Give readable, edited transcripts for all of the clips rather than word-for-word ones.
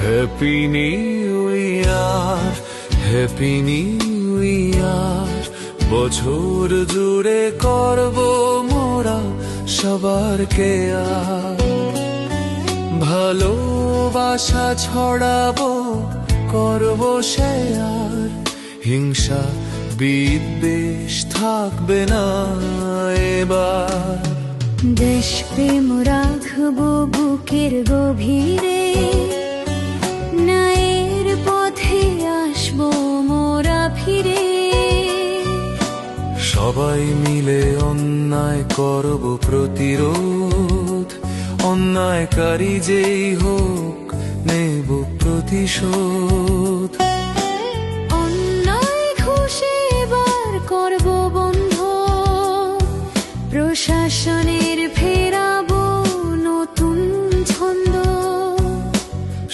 Happy new year, happy new year. বছর জুড়ে করব মোরা সবার কেয়ার, ভালোবাসা ছড়াবো করব শেয়ার। হিংসা বিদ্বেষ থাকবে না এবার। দেশ প্রেম রাখবো বুকের গভীরে, ন্যায়ের পথে আসবো মোরা ফিরে। সবাই মিলে অন্যায় করব প্রতিরোধ, অন্যায়কারী যেই হোক নেব প্রতিশোধ। অন্যায় ঘুষে এবার করব বন্ধ, প্রশাসনের ফেরাবো নতুন ছন্দ।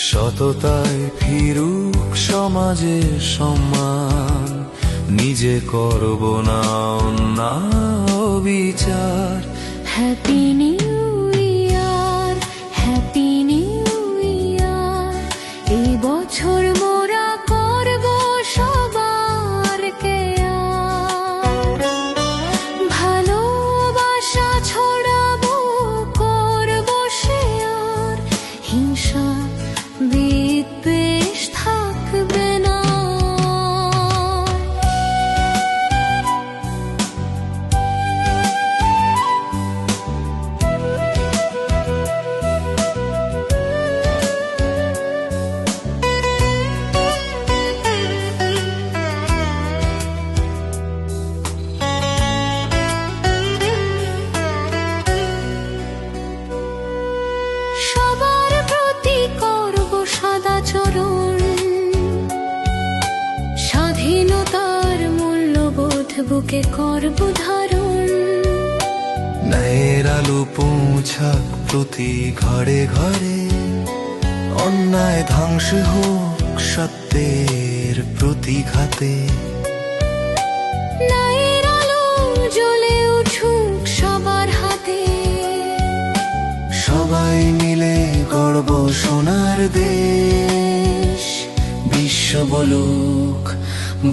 সততায় ফিরুক সমাজে সম্মান, নিজে করব না অন্যায় বিচার। Happy new year, happy new year. এই বছর মোরা করব সবার কেয়ার, ভালোবাসা ছড়াবো করব শেয়ার। হিংসা বিদ্বেষ থাকবে না। সবার প্রতি করব সদাচরণ, স্বাধীনতার মূল্যবোধ বুকে করব ধারণ। ন্যায়ের আলো পৌঁছাক প্রতি ঘরে ঘরে, অন্যায় ধ্বংস হোক সত্যের প্রতিঘাতে। ন্যায়ের আলো জ্বলে উঠুক সবার হাতে, সবাই মিলে গড়ব সোনার দেশ। বিশ্ব বলুক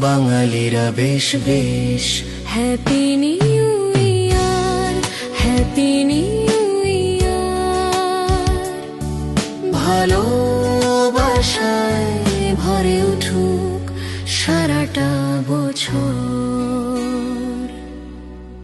বাঙালিরা বেশ বেশ। Happy new year, happy new year. ভালোবাসায় ভরে উঠুক সারাটা বছর।